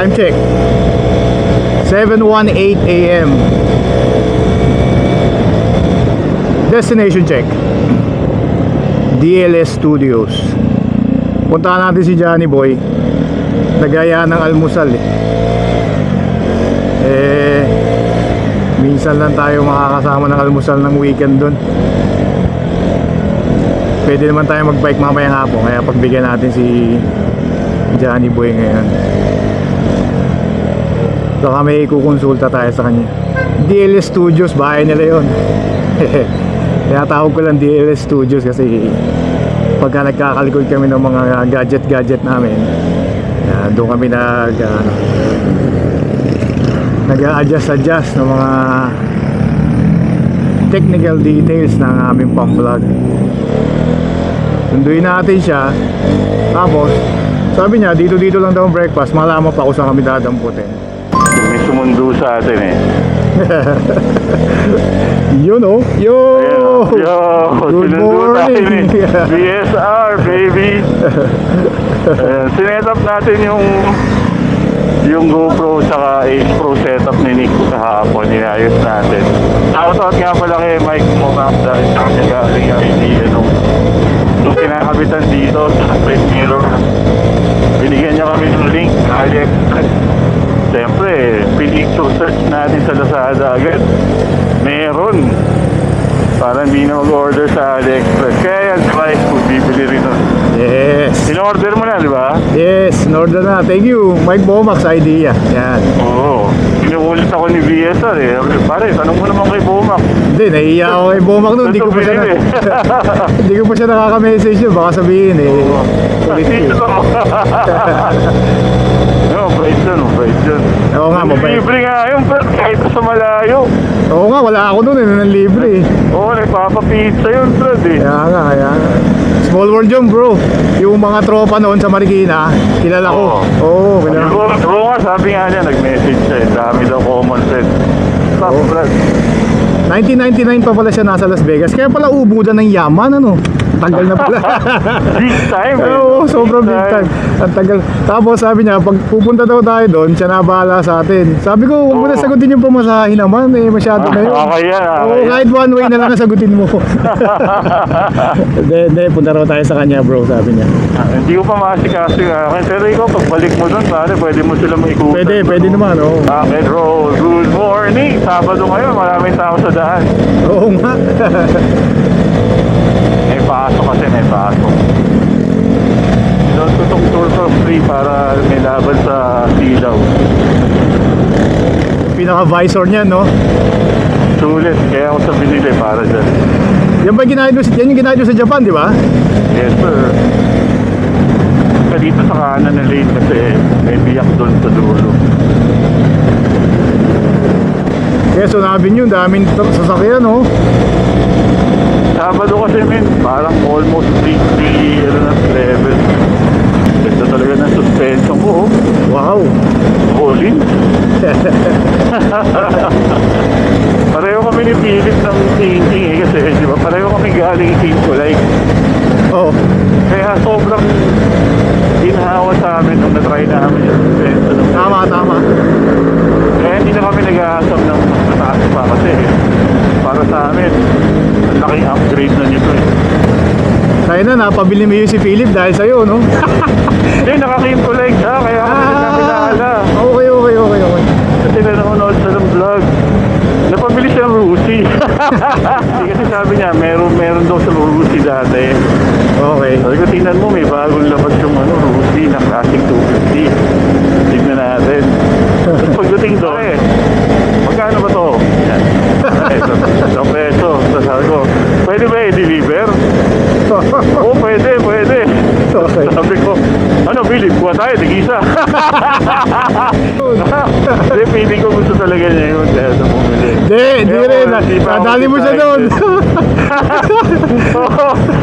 Time check 7:18 AM. Destination check DLS Studios. Puntahan natin si Johnny Boy. Nagaya ng almusal minsan lang tayo makakasama ng almusal ng weekend dun. Pwede naman tayo magbike mamayang hapon, kaya pagbigyan natin si Johnny Boy ngayon. Baka may kukonsulta tayo sa kanya. DLS Studios, bahay nila yun. Kaya tawag ko lang DLS Studios kasi pagka nagkakalikod kami ng mga gadget namin, doon kami nag-adjust ng mga technical details ng aming pang-vlog. Sunduin natin siya. Tapos sabi niya dito lang daw ang breakfast. Malaman pa kung saan kami dadamputin. May sumundo sa atin Yun Yo! Good morning! BSR baby! Sinet up natin yung GoPro saka Ace Pro setup ni Nick kahapon. Inayos natin. Shoutout nga pala kay Mike Momap dahil sa kanya galing yung idea nung kinakabitan dito sa front mirror. Binigyan niya kami ng link sa AliExpress. Siyempre, pinicture search natin sa Lazada agad. Meron. Para hindi na mag-order sa AliExpress. Kaya yan, price kung bibili rin nun. Yes. In-order mo na, di ba? Yes, in-order na. Thank you, Mike Bomax idea. Yan. Oo. Inuulit ako ni BSR Pare, tanong mo naman kay Bomax. Hindi, nahiya ako kay Bomax nun. Hindi ko pa siya nakaka-message yun. Baka sabihin ulit ko. Price yun. Oo nga, mabait. Libre nga yun, pero kahit sa malayo. Oo nga, wala ako nun nang libre Oo, nagpapapizza yun, Brad Kaya nga. Small world yun, bro. Yung mga tropa noon sa Marikina, kilala ko. Oo, kilala ko. Oo nga, sabi nga niya, nag-message siya. Dami daw common sense. Stop, Brad. 1999 pa pala siya nasa Las Vegas. Kaya pala ubudan ng yaman, Tagal na pala. Big time Oo, sobrang big time. Ang tagal. Tapos sabi niya, pag pupunta daw tayo doon, siya na bahala sa atin. Sabi ko, huwag mo na sagutin yung pamasahe naman. Masyado na yun. Okay yan. Oo, kahit one way na lang sagutin mo. Hindi, punta raw tayo sa kanya, bro, sabi niya. Hindi ko pa masikaso yung akin. Pero ikaw, pagbalik mo doon, pwede mo sila maikutan. Pwede naman, oo. Rock and roll. Good morning. Sabado ngayon, maraming tao sa daan. Oo nga. May pasok. Tutok tour for free para may laban sa silaw. Pinaka-visor niya, no? Sulit, kaya ako sa binili para dyan. Yan ba yan yung ginahit mo sa Japan, di ba? Yes, sir. Dito sa kanan na lane kasi may biyak doon sa dulo. Kaya sunabin yun, daming sasakyan, no? Sabado kasi parang almost 3 level. Ganda talaga ng suspension ko. Wow. All-in. Pareho kami ni Philip ng thinking kasi di ba pareho kami galing Kimcolay. Oo. Kaya sobrang ginhawa sa amin nung na-try namin yung suspension. Tama. Kaya hindi na kami nag-aasam ng mataas pa kasi para sa amin ang laking upgrade na nito Kaya na, napabili mo yun si Philip dahil sa'yo, no? Hindi, naka-Kimcolay siya kaya kami nagkakilala. Okay. Kasi nanonood siya ng vlog. Napabili siya ng Rusi. Kasi sabi niya, meron daw sa Rusi dati. Okay. Sabi ko, tingnan mo, may bagong labas yung Rusi na classic 250. Tignan natin. Tapos pagdating doon, magkano ba to? Yan. Isang peso. Tapos sabi ko, pwede ba i-deliver? Oo, pwede. Okay. Sabi ko, Philip, kuha tayo, tigisa. Hindi, pili ko gusto talaga niya yun. Kaya sa bumili. Hindi rin. Nadali mo siya doon.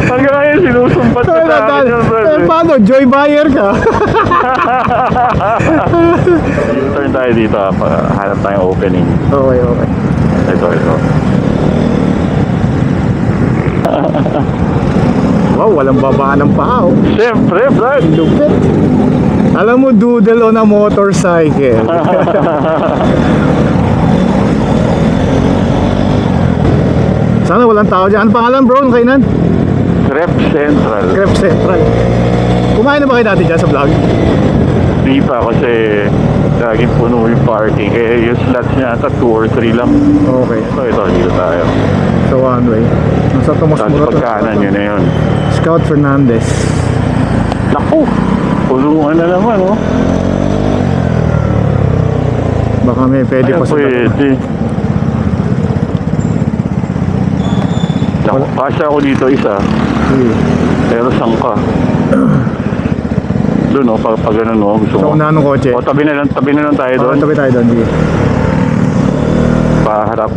Hanggang ngayon, sinusumpat ko sa akin yun, brother. Paano? Joy buyer ka? U-turn tayo dito, hanap tayong opening. Okay. Ito. Wow, walang babaan ng paa, Siyempre, Brad. Lupit. Alam mo, doodle on a motorcycle. Sana walang tao dyan. Ano pangalan bro? Ang kainan? Rep Central. Crep Central. Kumain na ba kayo dati dyan sa vlog? Di pa kasi laging puno yung parking. Kaya yung slots niya ata 2 or 3 lang. Okay. Ito, dito tayo. So one way. Nasa Tomas Saan Morato. pagkanan yun na yun. Scout Fernandez. Naku! Pulungan na naman, oh. Baka may pwede pa sa Pwede. Naku, pasya ako dito isa. Sige. Pero saan ka? Doon, oh, pag ganun, oh. Gusto Sa mo. unahan ng kotse. O, tabi na lang tayo doon. Tabi tayo doon. Sige. Paharap.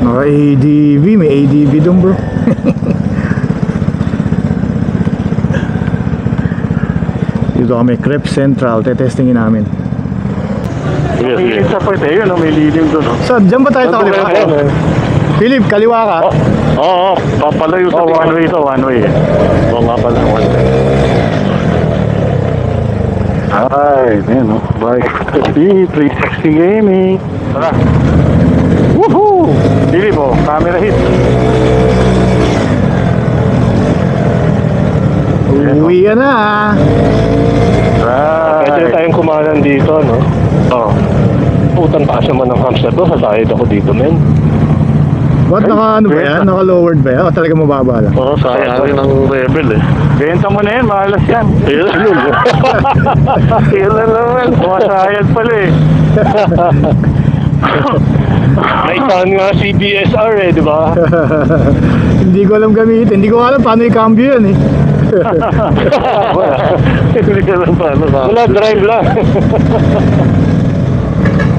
Naka ADV. May ADV doon bro. Dito kami, Crep Central. Tetestingin namin. Yes, yes. Isa pa ito, yun, oh, may lilim doon, oh. So, dyan ba tayo sa kaliwa? Philip, kaliwa ka. Oo, papalayo sa one way ito, one way. Oo nga pala, one way. Ay, yan o. Bike. 360 Gaming. Tara. Woohoo! Dili po, camera hit. Uwi ka na. Right. Pwede tayong kumanan dito, no? Oo. Putang taas naman ng hamster to. Sasayad ako dito, men. What, naka ano ba yan? Naka lowered ba yan? O talaga mababa lang? Oo, sayang ng rebel, eh. Benta mo na yan, mahalas yan. Ayun. Kaya naman, kumasayad pala eh. May taon nga CBSR, eh, di ba? Hindi ko alam gamitin. Hindi ko alam paano i-cambio yan eh. Hindi ka lang paano ka. Wala, drive lang.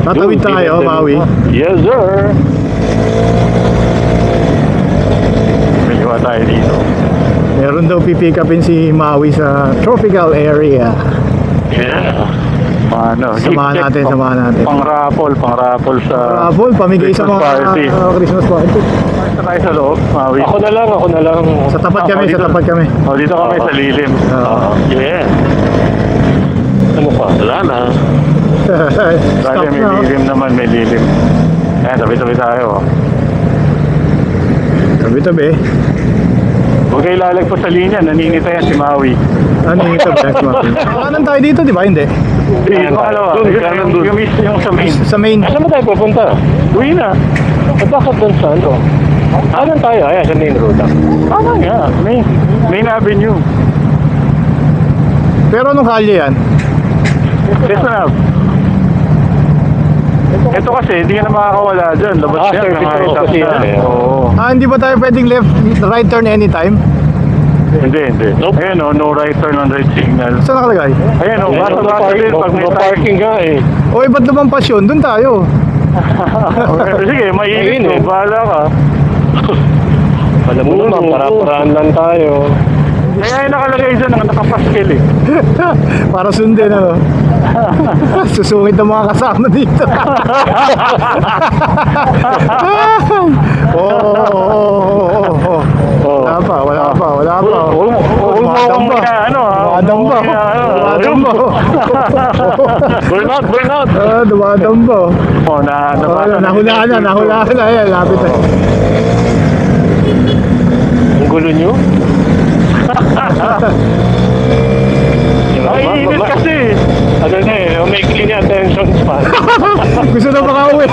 Tatawid tayo, Maui. Yes, sir. Miliwa tayo dito. Meron daw pipick upin si Maui sa tropical area. Yeah. Ano, Samahan natin, samahan natin. Pang-raffle sa Raffle, pamigay sa Christmas mga party. Christmas party. Sa tayo sa loob, Maui. Ako na lang. Sa tapat kami, dito. sa tapat kami. Oh, dito kami sa lilim. Oo. Yeah. Ano pa? Wala na. Stop Kasi may na. lilim naman, may lilim. Ayan, tabi-tabi tayo. Oh. Tabi-tabi. Huwag kayo lalagpas sa linya, naninita yan si Maui. Ano yung tabi? Kanan tayo dito, di ba? Hindi. Hindi, pangalawa. Dun, Yun, kanan dun. yung miss yung sa main. Sa main. Saan ba tayo pupunta? Uwi na. Bakit doon sa ano? Anan tayo? Ayan, sa main road. Tama nga, main avenue. Pero anong kalye yan? Listen up. Ito kasi, hindi ka na makakawala dyan. Labas yan. service road kasi yan, eh. Oo. Hindi ba tayo pwedeng right turn anytime? Hindi. Nope. Ayan o, no right turn on red signal. Saan nakalagay? Ayan o, basta din pag may parking nga, eh. Oy, ba't lumampas yun? Doon tayo. Sige, mainit o, bahala ka. Alam mo naman, para-paraan lang tayo. Kaya yung nakalagay dyan, nakapaskil eh. Para sundin, ano? Susungit ang mga kasama dito. Oo. Wala pa. Huwag mo akong ano ha. Dumadamba. Burnout! Dumadamba. Oo, Nahulaan na. Ayan, lapit na. Ang gulo nyo? Ay, init kasi. Ano na eh, may clean attention span. Gusto na makauwi.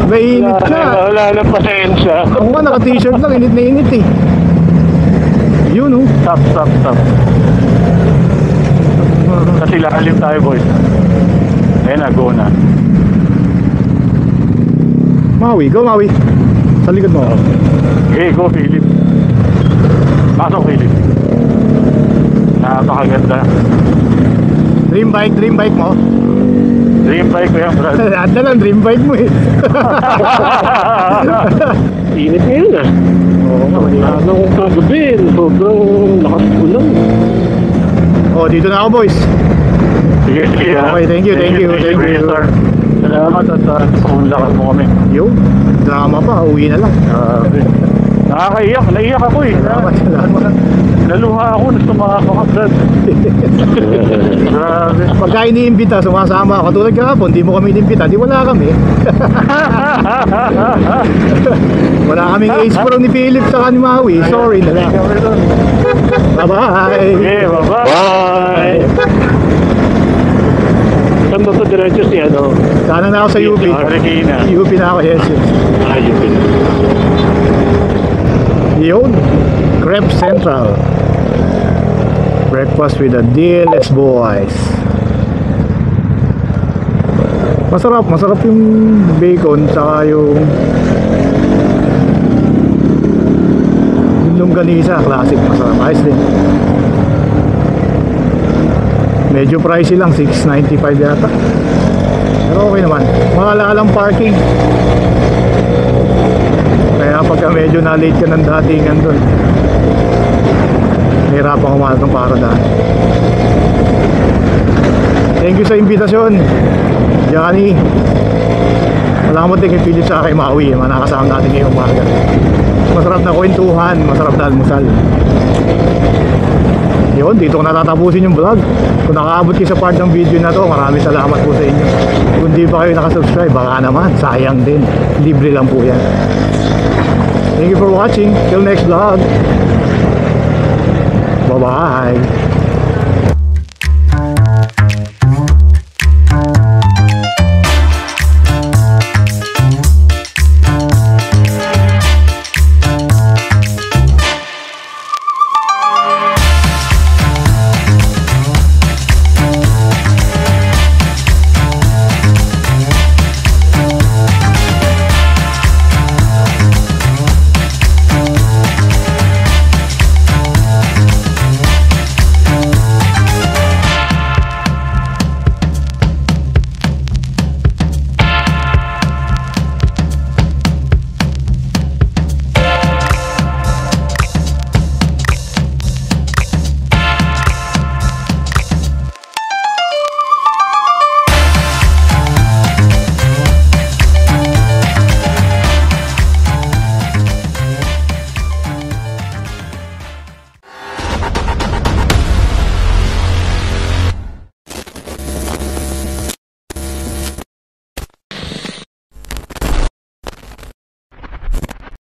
Mainit na. Wala na pasensya. Ako nga, naka-t-shirt lang. Init na init eh. Yun oh. Stop. Kasi lalim tayo boys. Ayun na, go na. Maui, go Maui. Sa likod mo. Okay, go Philip. Pasok Philip. Napakaganda. Dream bike mo. Dream bike ko yan, Brad. Lahat na lang, dream bike mo eh. Init ngayon ah. Oo nga, Anong kagabi, sobrang lakas ulan. Oh, dito na ako boys. Sige. Okay, thank you. Sir. Salamat at lakas mo kami. Yo, drama pa, uwi na lang. Nakakaiyak, naiyak ako eh. Salamat. Naluha ako na sumakakakagad. Grabe. Pagka iniimbita, sumasama ako. Katulad kahapon, di mo kami iniimbita, di wala kami. Wala kaming ace pro ni Philip sa ni Maui. Sorry na lang. Bye-bye. Okay, bye-bye. Bye! Saan ba ito diretso si ano? Sana na ako sa UP. Marikina. UP na ako, yes. Ayun. Yun. Crep Central. Breakfast with the DLS boys. Masarap yung bacon saka yung longganisa, classic, masarap. Ayos din. Medyo pricey lang, 6.95 yata. Pero okay naman. Mahal-halang parking. Kaya pagka medyo na-late ka ng datingan doon, nahirapan kumalat ng paradahan. Thank you sa imbitasyon, Johnny. Salamat din kay Philip sa kay Maui, mga nakasama natin ngayong umaga. Masarap na kwentuhan, masarap na almusal. Yun, dito ko natatapusin yung vlog. Kung nakaabot kayo sa part ng video na to, maraming salamat po sa inyo. Kung di pa kayo nakasubscribe, baka naman, sayang din. Libre lang po yan. Thank you for watching. Till next vlog. Bye-bye.